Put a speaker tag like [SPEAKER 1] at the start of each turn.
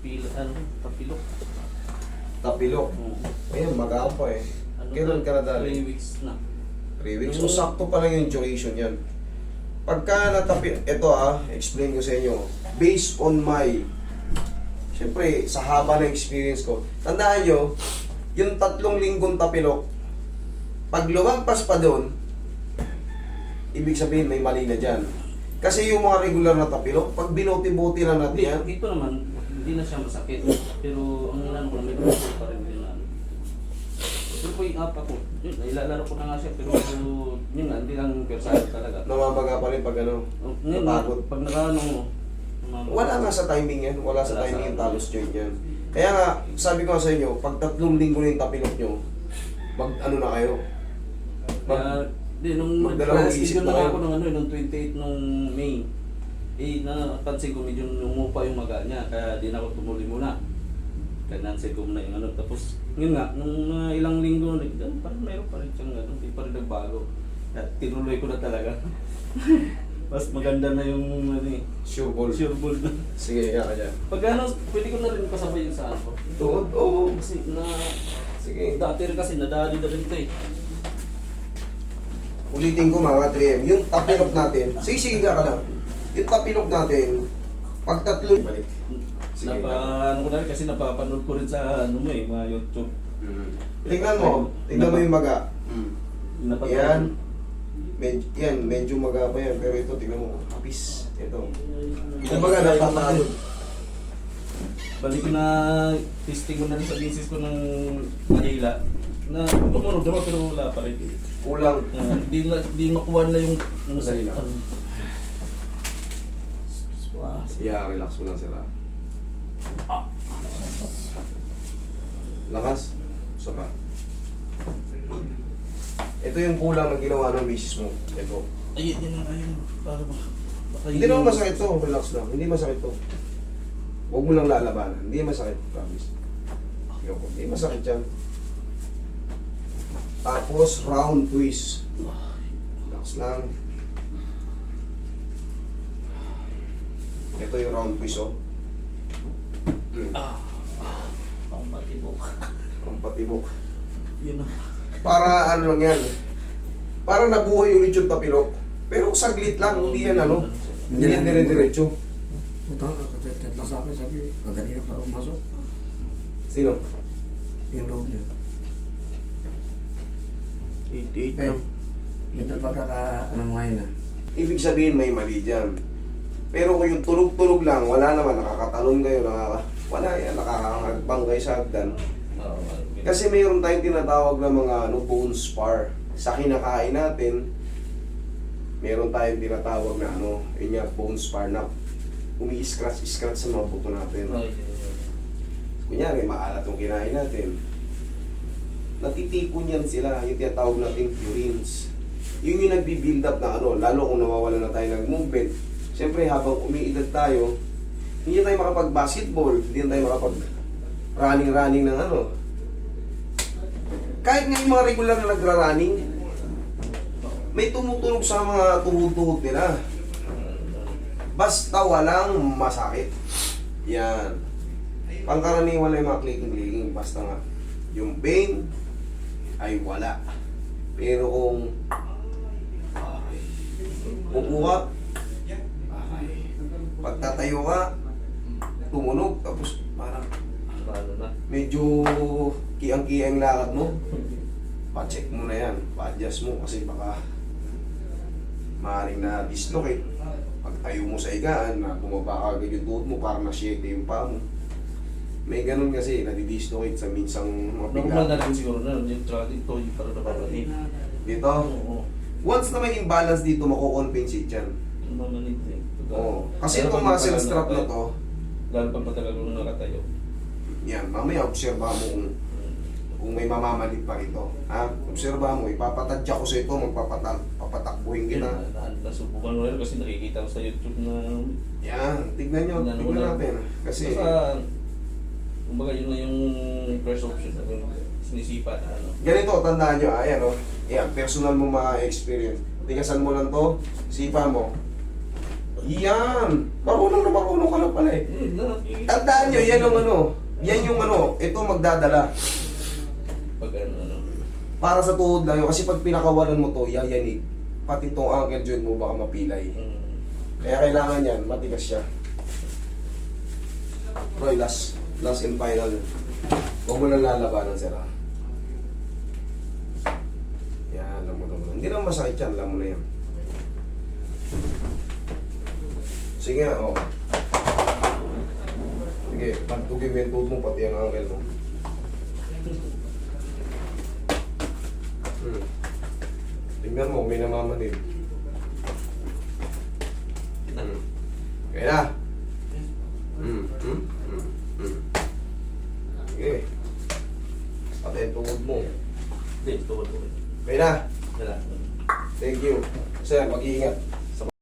[SPEAKER 1] Tapilok.
[SPEAKER 2] Tapilok. Ayun, magaan pa eh. Kailan ka nadali?
[SPEAKER 1] 3 weeks na.
[SPEAKER 2] 3 weeks. So, sakto pa lang yung duration yan. Pagka ito explain ko sa inyo. Based on my, siyempre, sa haba ng experience ko, tandaan nyo, yung 3 linggong tapilok, pag lumagpas pa doon, ibig sabihin may mali na dyan. Kasi yung mga regular na tapilok, pag binuti-buti na natin yan,
[SPEAKER 1] Dito naman, hindi na siya masakit. Pero ang ano ko, may gusto pa rin din na. Pero po yung apa ko, yun, ilalaro ko na nga siya, pero yun nga, hindi lang persado talaga.
[SPEAKER 2] namamaga pa rin pag ano,
[SPEAKER 1] Ngayon,
[SPEAKER 2] napagod.
[SPEAKER 1] pag nakaano mo,
[SPEAKER 2] Wala nga sa timing yan. Wala sa timing yung talos joint yan. Kaya nga, sabi ko nga sa inyo, pag 3 linggo na yung tapilok nyo, ano na kayo?
[SPEAKER 1] Kaya, nung
[SPEAKER 2] magdalawang isip
[SPEAKER 1] nag-schedule
[SPEAKER 2] na
[SPEAKER 1] na
[SPEAKER 2] kayo.
[SPEAKER 1] ako nung 28 nung May, napansin ko medyo lumupa yung maga niya, kaya di na ako tumuli muna. Kaya nansin ko muna yung ano. Tapos, yun nga, nung ilang linggo na, parang mayroon pa rin siyang ano, di pa rin nagbago. Kaya tinuloy ko na talaga. Mas maganda na yung ano eh,
[SPEAKER 2] Sure ball.
[SPEAKER 1] sure ball na.
[SPEAKER 2] Sige, kaya kaya.
[SPEAKER 1] Pag ano, pwede ko na rin kasabay yung sa ano.
[SPEAKER 2] Tuod? Oo.
[SPEAKER 1] Kasi
[SPEAKER 2] Sige.
[SPEAKER 1] dati rin kasi nadali na rin ito eh.
[SPEAKER 2] Ulitin ko mga 3M. Yung tapilok natin, sige ka lang. Yung tapilok natin, pag 3, balik. Sige.
[SPEAKER 1] Ano ko na rin kasi napapanood ko rin sa ano mo eh, mga YouTube.
[SPEAKER 2] Tingnan mo yung maga.
[SPEAKER 1] Napanood
[SPEAKER 2] Yan.
[SPEAKER 1] ko.
[SPEAKER 2] Medyo maga pa yan. Pero ito, tingnan mo, kapis. Ito. Kumbaga, napapagod.
[SPEAKER 1] Balik ko na testing ko na rin sa misis ko ng Manila. Na tumunog naman pero wala pa rin.
[SPEAKER 2] Kulang.
[SPEAKER 1] Di makuha na yung ano sa
[SPEAKER 2] Dali
[SPEAKER 1] ila.
[SPEAKER 2] lang. Yeah, relax mo lang sila. Lakas. Saka. Ito yung kulang na ginawa ng misis mo. Ito.
[SPEAKER 1] Ayun, ayun. Para ba? Baka
[SPEAKER 2] Hindi naman masakit to. Relax lang. Hindi masakit to. Huwag mo lang lalabanan. Hindi masakit. Promise. Yoko. Hindi masakit yan. Tapos, round twist. Relax lang. Ito yung round twist, oh.
[SPEAKER 1] Ang matibok.
[SPEAKER 2] Ang patibok.
[SPEAKER 1] Yun na.
[SPEAKER 2] Para ano lang yan. Para nabuhay ulit yung tapilok. Pero saglit lang. Hindi yan ano. Hindi yan dire-diretso.
[SPEAKER 3] Utang, kakatet lang sa akin, sabi, kaganina pa umasok.
[SPEAKER 2] Sino?
[SPEAKER 3] Yung loob niya.
[SPEAKER 1] 88
[SPEAKER 3] Eh, ito pagkaka, ano ngayon na.
[SPEAKER 2] Ibig sabihin may mali dyan. Pero kung yung tulog-tulog lang, wala naman. Nakakatalon kayo. Wala yan. Nakakahagbang kayo sa hagdan. Kasi mayroon tayong tinatawag na mga bone spar. Sa kinakain natin, mayroon tayong tinatawag na yun nga, bone spar na umi-scratch sa mga buto natin. Kunyari, maalat yung kinain natin. Natitipon yan sila, yung tinatawag natin purines. Yun yung nagbi-build up na lalo kung nawawala na tayo ng movement. Siyempre, habang umiidad tayo, hindi tayo makapag-basketball, hindi tayo makapag-running ng Kahit nga yung mga regular na nagra-running, may tumutunog sa mga tuhod-tuhod nila. Basta walang masakit. Yan. Pangkaraniwan lang yung mga clicking. Basta nga, yung pain ay wala. Pero kung kukuha, pagtatayo ka, tumunog, tapos parang medyo kiyang-kiyang lakad mo, pa-check mo na yan, pa-adjust mo kasi baka maaaring na-dislocate. Pag tayo mo sa higaan, na bumaba agad yung tuhod mo, parang na-shake yung paa mo. May ganun kasi, nadi-dislocate sa minsang
[SPEAKER 1] Normal
[SPEAKER 2] mabigla.
[SPEAKER 1] na rin siguro na yung tracking to, yung parang napapanit.
[SPEAKER 2] Dito,
[SPEAKER 1] Oo.
[SPEAKER 2] once na may imbalance dito, mako-compensate yan.
[SPEAKER 1] Mamanit eh.
[SPEAKER 2] Oo. Kasi itong muscle strap na to,
[SPEAKER 1] Lalo pag matagal mo nakatayo.
[SPEAKER 2] yan, mamaya obserba mo kung may mamamalit pa rito. Ha? Obserba mo, ipapatadya ko sa ito, papatakbuhin kita.
[SPEAKER 1] Nasubukan mo rin kasi nakikita ko sa YouTube na
[SPEAKER 2] Yan, tignan nyo,
[SPEAKER 1] Tignan mo
[SPEAKER 2] tignan
[SPEAKER 1] lang.
[SPEAKER 2] natin. Kasi,
[SPEAKER 1] basta, kumbaga yun na yung first option na yung sinisipa na
[SPEAKER 2] ganito, tandaan nyo, ayan o. Yan, personal mo ma-experience. Tigasan mo lang to, sipa mo. Yan! Marunong na marunong ka na pala eh. Tandaan nyo, yan yung ano. Yan yung ano, ito magdadala.
[SPEAKER 1] Pag ano.
[SPEAKER 2] Para sa tuhod lang yun. Kasi pag pinakawalan mo to, yayanig. Pati itong ankle joint mo baka mapilay. Kaya kailangan yan, matigas siya. Roy, last and final. Huwag mo lang lalabanan, sir. Ha? Yan, alam mo naman. Hindi naman masakit yan, alam mo na yan. Sige nga, oh. Sige, pagtugin mo yung tuhod mo, pati ang ankle mo. Tingnan mo, may namamanid. Kaya na. Sige. Pati ang tuhod mo.
[SPEAKER 1] Hindi, tuwad.
[SPEAKER 2] Kaya na.
[SPEAKER 1] Wala.
[SPEAKER 2] Thank you. Sir, mag-iingat.